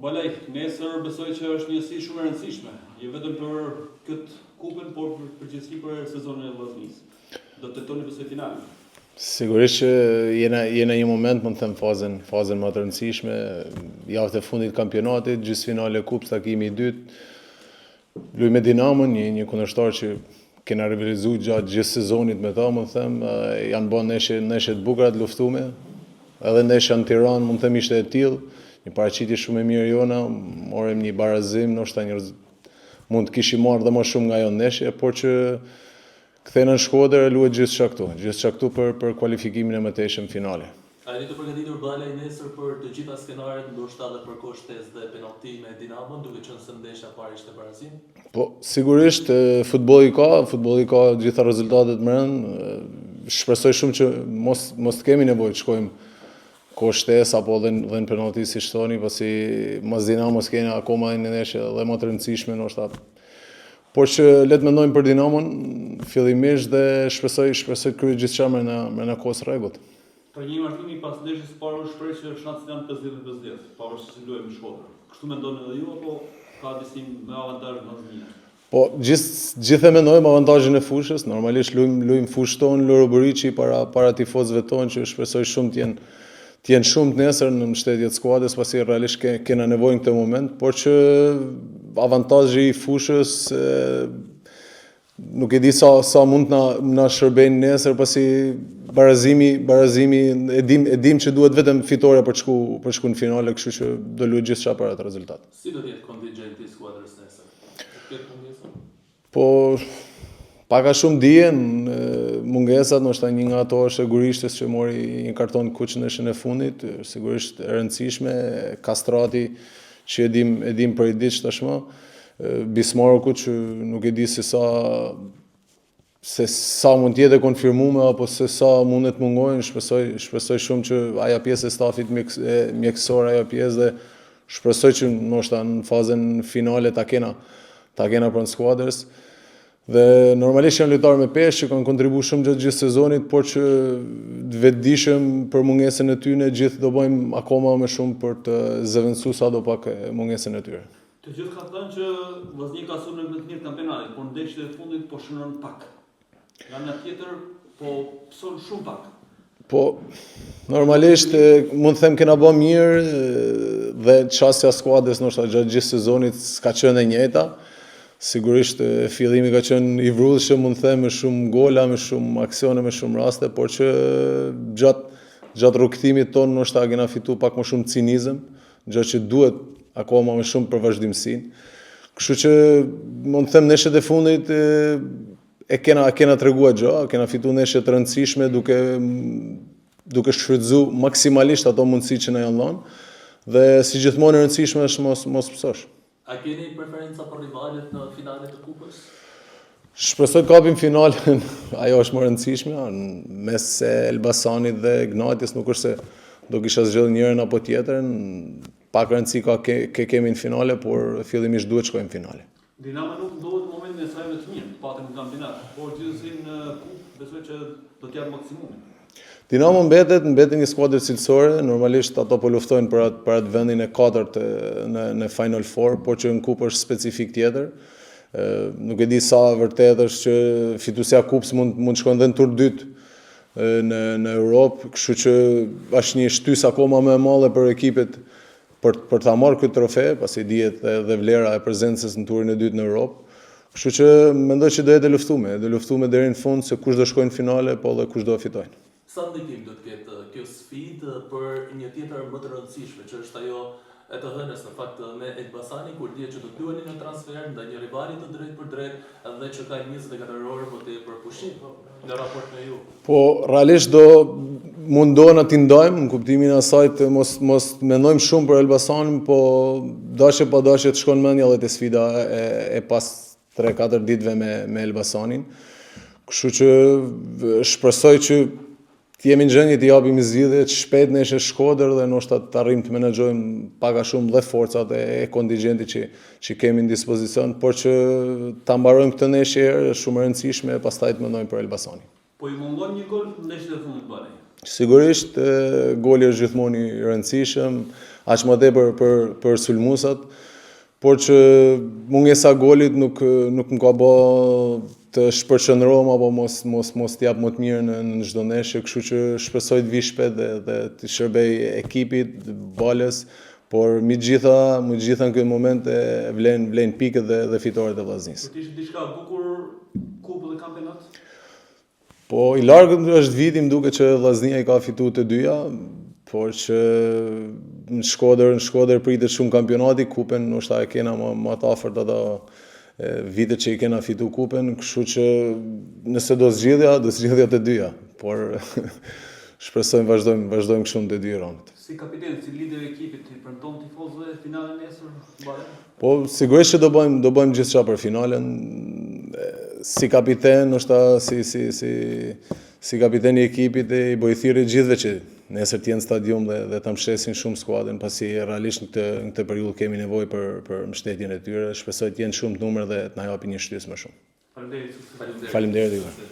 Balaj, nesër besoj që është një si shumë e rëndësishme, jo vetëm për këtë kupën, por përgjithësi për sezonin e vllaznisë. Do të tetoni besoj finalen. Sigurisht që jena një moment, më të them, fazën më të rëndësishme, javët e fundit të kampionatit, gjysmëfinale e kupës, takimi i dytë. Luaj me Dinamon, një kundërshtar që kena rivalizuar gjatë gjithë sezonit me ta, më të them, janë bën neshe të bukura të luftume. Edhe nesha në Tiranë, më të them, ishte e tillë, një paraqitje shumë e mirë jona, morëm një barazim, ndoshta mund të kishim marrë dhe më shumë nga ajo ndeshje, por që kthena në Shkodër e luhet gjithçka këtu për kualifikimin e mëtejshëm finale. A jeni të përgatitur Balaj nesër për të gjitha skenaret, ndoshta edhe për shtesë dhe penalti me Dinamon, duke qenë se ndeshja parë ishte barazim? Po, sigurisht futbolli ka gjitha rezultatet më rënd. Shpresoj shumë që mos të kemi nevojë të shkojmë shtesë apo dhe në penalti si shtoni, pasi mos Dinamos kena akoma një ndeshje dhe më të rëndësishme ndoshta. Por që le të mendojmë për Dinamon fillimisht dhe shpresoj të kryej gjithçka me kohës rregullt. Për një martimi pas ndeshjes së parë shpreh që shanset janë 50-50, pavarësisht se luajmë në Shkodër. Kështu mendoni edhe ju apo ka disim me avantazh në Zminja? Po, gjithë e mendojmë avantazhin e fushës, normalisht luajmë fushën tonë Lorobëriçi para tifozëve tonë që shpresoj shumë të jenë shumë të nesër në mbështetje të skuadrës, pasi realisht kena nevojë në këtë moment, por që avantazhi i fushës nuk e di sa mund na shërbejnë nesër, pasi barazimi e dim që duhet vetëm fitoria për të shku në finale, kështu që do luaj gjithçka për atë rezultat. Si do të jetë kontingjenti i skuadrës nesër? Po pak a shumë dijen mungesat, ndoshta një nga ato është e Gurishtes që mori një karton kuq në ndeshjen e fundit, sigurisht e rëndësishme, Kastrati që e dim për i ditë tashmë, Bismaroku që nuk e di se sa mund të jetë konfirmuar apo se sa mund të mungojnë, shpresoj shumë që ajo pjesë e stafit mjekësor, ajo pjesë dhe shpresoj që ndoshta në fazën finale ta kena pranë skuadrës. Dhe normalisht janë lojtarë me peshë që kanë kontribuar shumë gjatë gjithë sezonit, por që vetëdijshëm për mungesën e tyre, gjithë do bëjmë akoma më shumë për të zëvendësuar sadopak mungesën e tyre. Të gjithë kanë thënë që Vllaznia ka sulmuar më të mirë kampionatin, por ndeshjet e fundit po shënon pak. Nga ana tjetër po pson shumë pak. Po, normalisht mund të them kena bërë mirë dhe çësia e skuadrës ndoshta gjatë gjithë sezonit s'ka qenë e njëjta. Sigurisht fillimi ka qenë i vrrullshëm, mund të them, me shumë gola, me shumë aksione, me shumë raste, por që gjatë rrugëtimit tonë ndoshta kena fituar pak më shumë cinizëm, gjë që duhet akoma më shumë për vazhdimsinë. Kështu që mund të them ndeshjet e fundit e kena treguar gjë, kena fituar ndeshje të rëndësishme duke shfrytzuar maksimalisht ato mundësi që na janë dhënë, dhe si gjithmonë e rëndësishme është mos pësosh. A keni preferenca për rivalet në finalet të kupës? Shpresoj të kapim finalen, ajo është më e rëndësishme, mes Elbasanit dhe Gnatjes, nuk është se do kisha zgjedhur njërin apo tjetrin, pak rëndësi kemi në finale, por fillimisht duhet shkojmë në finale. Dinamo nuk ndodhet në momentin e saj më të mirë, patëm në kampionat, por gjithsesi në kupë besoj që do të japë maksimumin. Dinamo mbetet një skuadër cilësore, normalisht ato po luftojnë për atë vendin e 4 në Final Four, por që në kupë është specifik tjetër. Nuk e di sa vërtet është që fituesja e kupës mund shkojnë dhe në tur dytë në Europë, kështu që është një shtysë akoma më e madhe për ekipet për ta marrë këtë trofe, pasi dihet edhe vlera e prezencës në turin e dytë në Europë. Kështu që mendoj që do jetë luftume deri në fund se kush do shkojnë në finale, po dhe kush do fitojnë. Sa ndikim do të ketë kjo sfidë për një tjetër më të rëndësishme, që është ajo e të hënës në fakt me Elbasanin, kur dihet që do të luani në transfer ndaj një rivali të drejtë për drejtë dhe që ka 24 orë më tepër pushim në raport me ju. Po realisht do mundohen t'i ndajmë, në kuptimin e asaj të mos mendojmë shumë për Elbasanin, po dashje pa dashje të shkon mendja edhe te sfida e pas 3-4 ditëve me Elbasanin. Kështu që shpresoj që të jemi në gjendje të japim zgjidhje të shpejt në Shkodër dhe ndoshta të arrijmë të menaxhojmë pak a shumë dhe forcat e kontingjentit që kemi në dispozicion, por që ta mbarojmë këtë ndeshje është shumë e rëndësishme, pastaj të mendojmë për Elbasanin. Po i mungon një gol në ndeshjet e fundit Balaj. Sigurisht goli është gjithmonë i rëndësishëm, aq më tepër për sulmuesat, por që mungesa golit nuk më ka bë të shpërqendrohem apo mos t'jap më të mirë në çdo ndeshje, kështu që shpresoj të vi shpejt dhe të shërbej ekipit, balës, por me gjitha në këtë moment e vlen pikët dhe fitoret e Vllaznisë. Për t'ishtë diçka bukur kupë dhe kampionat? Po i largët është viti, më duket që Vllaznia i ka fituar të dyja, por që në Shkodër pritet shumë kampionati, kupen ndoshta e kena më të afërt ato vitet që i kena fitu kupen, kështu që nëse do zgjidhja të dyja, por shpresojmë vazhdojmë kështu në të dy raundet. Si kapiten, si lider e ekipit, i premton tifozëve finalen nesër? Po sigurisht që do bëjmë gjithçka për finalen. Si kapiten, ndoshta si kapiteni i ekipit e i bëj thirrje gjithëve që nesër të jenë në stadium dhe ta mbështesin shumë skuadrën, pasi realisht në këtë periudhë kemi nevojë për mbështetjen e tyre. Shpresoj të jenë shumë të numër dhe të na japin një shtys më shumë. Faleminderit. Faleminderit.